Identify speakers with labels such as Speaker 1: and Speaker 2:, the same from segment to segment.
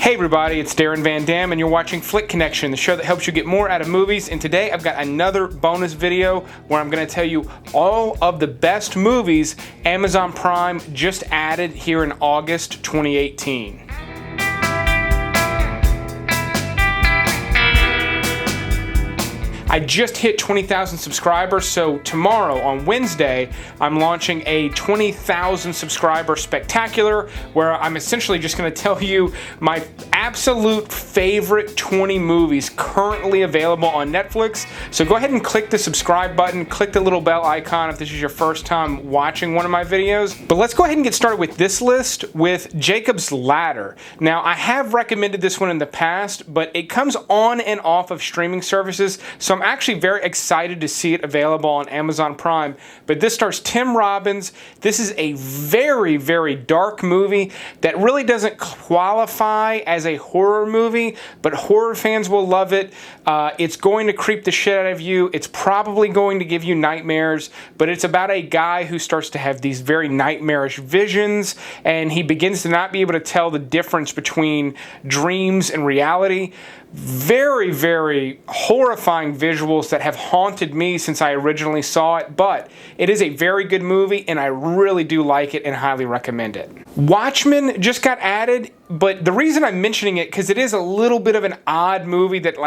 Speaker 1: Hey everybody, it's Darren Van Dam and you're watching Flick Connection, the show that helps you get more out of movies. And today I've got another bonus video where I'm going to tell you all of the best movies Amazon Prime just added here in August 2018. I just hit 20,000 subscribers, so tomorrow on Wednesday, I'm launching a 20,000 subscriber spectacular where I'm essentially just going to tell you my absolute favorite 20 movies currently available on Netflix. So go ahead and click the subscribe button, click the little bell icon if this is your first time watching one of my videos. But let's go ahead and get started with this list with Jacob's Ladder. Now, I have recommended this one in the past, but it comes on and off of streaming services, so I'm actually very excited to see it available on Amazon Prime. But this stars Tim Robbins. This is a very, very dark movie that really doesn't qualify as a horror movie, but horror fans will love it. It's going to creep the shit out of you. It's probably going to give you nightmares, but it's about a guy who starts to have these very nightmarish visions, and he begins to not be able to tell the difference between dreams and reality. Very, very horrifying visuals that have haunted me since I originally saw it, but it is a very good movie and I really do like it and highly recommend it. Watchmen just got added, but the reason I'm mentioning it because it is a little bit of an odd movie that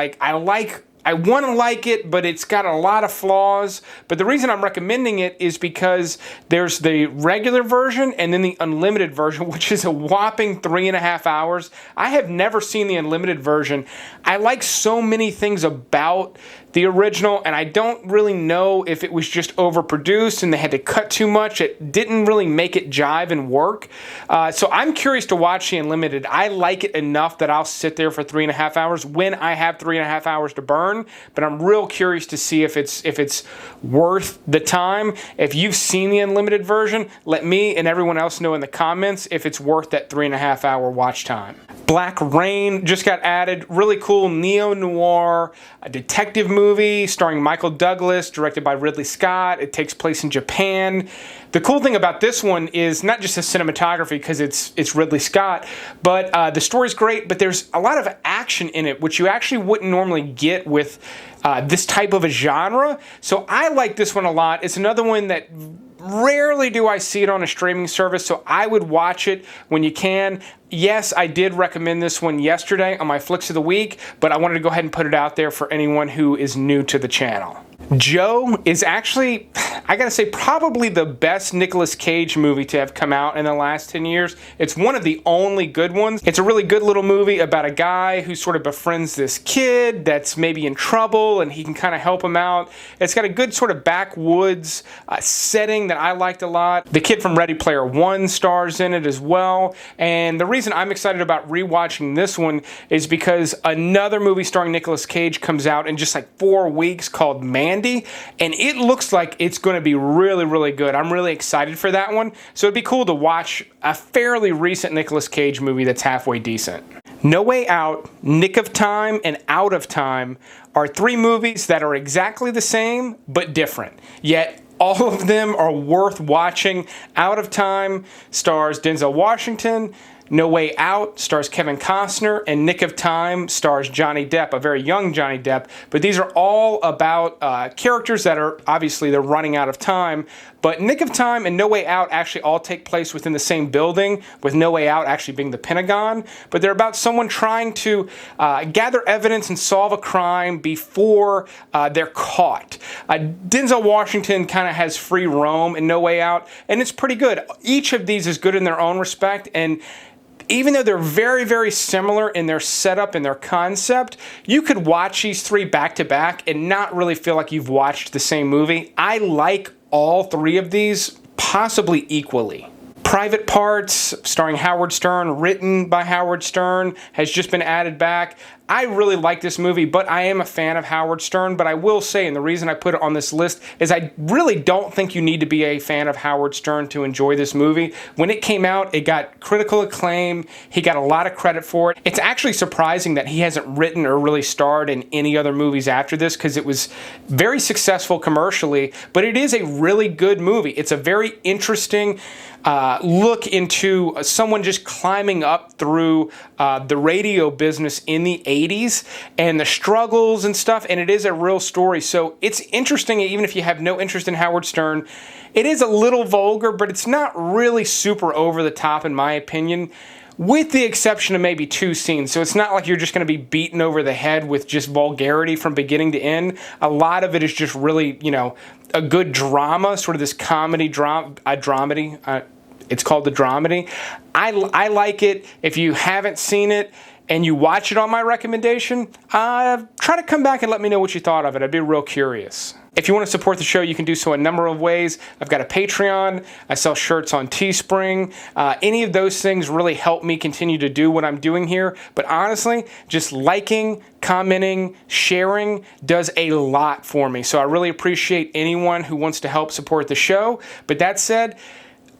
Speaker 1: I want to like it, but it's got a lot of flaws. But the reason I'm recommending it is because there's the regular version and then the unlimited version, which is a whopping 3.5 hours. I have never seen the unlimited version. I like so many things about the original, and I don't really know if it was just overproduced and they had to cut too much. It didn't really make it jive and work. So I'm curious to watch the unlimited. I like it enough that I'll sit there for 3.5 hours when I have 3.5 hours to burn, but I'm real curious to see if it's worth the time. If you've seen the unlimited version, let me and everyone else know in the comments if it's worth that 3.5 hour watch time. Black Rain just got added. Really cool neo-noir detective movie starring Michael Douglas, directed by Ridley Scott. It takes place in Japan. The cool thing about this one is not just the cinematography, because it's Ridley Scott, but the story's great, but there's a lot of action in it, which you actually wouldn't normally get with this type of a genre. So I like this one a lot. It's another one that rarely do I see it on a streaming service, so I would watch it when you can. Yes, I did recommend this one yesterday on my Flicks of the Week, but I wanted to go ahead and put it out there for anyone who is new to the channel. Joe is actually, I gotta say, probably the best Nicolas Cage movie to have come out in the last 10 years. It's one of the only good ones. It's a really good little movie about a guy who sort of befriends this kid that's maybe in trouble and he can kind of help him out. It's got a good sort of backwoods setting that I liked a lot. The kid from Ready Player One stars in it as well. And the reason I'm excited about rewatching this one is because another movie starring Nicolas Cage comes out in just like 4 weeks called Mandy, and it looks like it's going to be really, really good. I'm really excited for that one. So it'd be cool to watch a fairly recent Nicolas Cage movie that's halfway decent. No Way Out, Nick of Time, and Out of Time are 3 movies that are exactly the same but different. Yet all of them are worth watching. Out of Time stars Denzel Washington. No Way Out stars Kevin Costner, and Nick of Time stars Johnny Depp, a very young Johnny Depp. But these are all about characters that are, obviously, they're running out of time. But Nick of Time and No Way Out actually all take place within the same building, with No Way Out actually being the Pentagon. But they're about someone trying to gather evidence and solve a crime before they're caught. Denzel Washington kind of has free roam in No Way Out, and it's pretty good. Each of these is good in their own respect, and even though they're very, very similar in their setup and their concept, you could watch these 3 back to back and not really feel like you've watched the same movie. I like all 3 of these possibly equally. Private Parts, starring Howard Stern, written by Howard Stern, has just been added back. I really like this movie, but I am a fan of Howard Stern. But I will say, and the reason I put it on this list, is I really don't think you need to be a fan of Howard Stern to enjoy this movie. When it came out, it got critical acclaim. He got a lot of credit for it. It's actually surprising that he hasn't written or really starred in any other movies after this, because it was very successful commercially, but it is a really good movie. It's a very interesting look into someone just climbing up through the radio business in the 80s and the struggles and stuff, and it is a real story. So it's interesting, even if you have no interest in Howard Stern. It is a little vulgar, but it's not really super over the top in my opinion, with the exception of maybe 2 scenes. So it's not like you're just going to be beaten over the head with just vulgarity from beginning to end. A lot of it is just really, you know, a good drama, sort of this comedy dramedy. It's called the dramedy. I like it. If you haven't seen it and you watch it on my recommendation, try to come back and let me know what you thought of it. I'd be real curious. If you want to support the show, you can do so a number of ways. I've got a Patreon. I sell shirts on Teespring. Any of those things really help me continue to do what I'm doing here. But honestly, just liking, commenting, sharing does a lot for me. So I really appreciate anyone who wants to help support the show. But that said,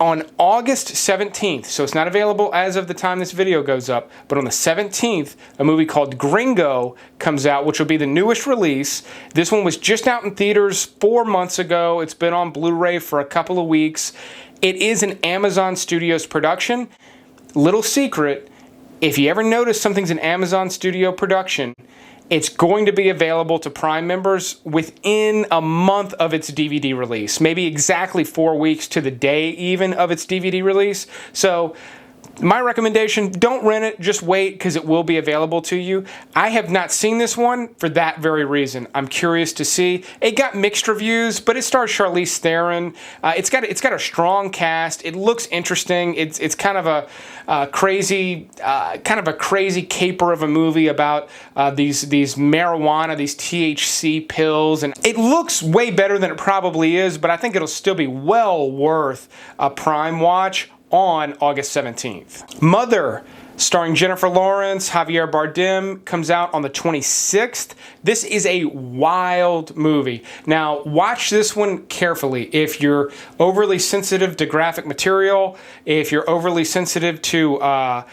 Speaker 1: on August 17th, so it's not available as of the time this video goes up, but on the 17th, a movie called Gringo comes out, which will be the newest release. This one was just out in theaters 4 months ago. It's been on Blu-ray for a couple of weeks. It is an Amazon Studios production. Little secret, if you ever notice something's an Amazon Studio production, it's going to be available to Prime members within a month of its DVD release. Maybe exactly 4 weeks to the day even of its DVD release. So my recommendation, don't rent it, just wait because it will be available to you. I have not seen this one for that very reason. I'm curious to see. It got mixed reviews, but it stars Charlize Theron. It's got a strong cast. It looks interesting. It's kind of a crazy caper of a movie about these marijuana, these THC pills, and it looks way better than it probably is, but I think it'll still be well worth a Prime watch on August 17th. Mother, starring Jennifer Lawrence, Javier Bardem, comes out on the 26th. This is a wild movie. Now, watch this one carefully. If you're overly sensitive to graphic material, if you're overly sensitive to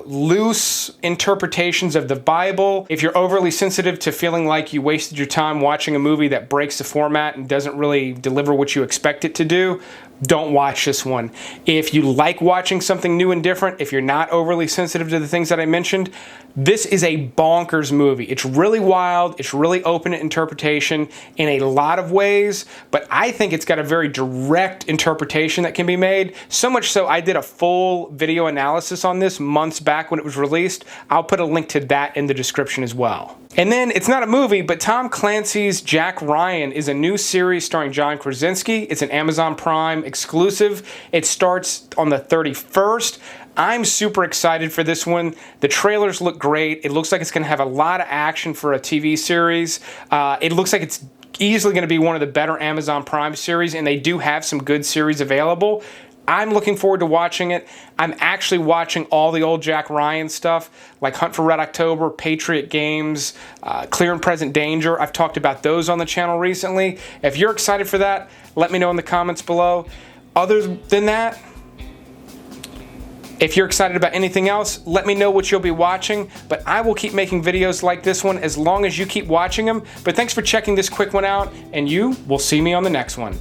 Speaker 1: loose interpretations of the Bible, if you're overly sensitive to feeling like you wasted your time watching a movie that breaks the format and doesn't really deliver what you expect it to do, don't watch this one. If you like watching something new and different, if you're not overly sensitive to the things that I mentioned, this is a bonkers movie. It's really wild. It's really open to interpretation in a lot of ways, but I think it's got a very direct interpretation that can be made. So much so, I did a full video analysis on this months back when it was released. I'll put a link to that in the description as well. And then, it's not a movie, but Tom Clancy's Jack Ryan is a new series starring John Krasinski. It's an Amazon Prime exclusive. It starts on the 31st. I'm super excited for this one. The trailers look great. It looks like it's going to have a lot of action for a TV series. It looks like it's easily going to be one of the better Amazon Prime series, and they do have some good series available. I'm looking forward to watching it. I'm actually watching all the old Jack Ryan stuff, like Hunt for Red October, Patriot Games, Clear and Present Danger. I've talked about those on the channel recently. If you're excited for that, let me know in the comments below. Other than that, if you're excited about anything else, let me know what you'll be watching, but I will keep making videos like this one as long as you keep watching them. But thanks for checking this quick one out, and you will see me on the next one.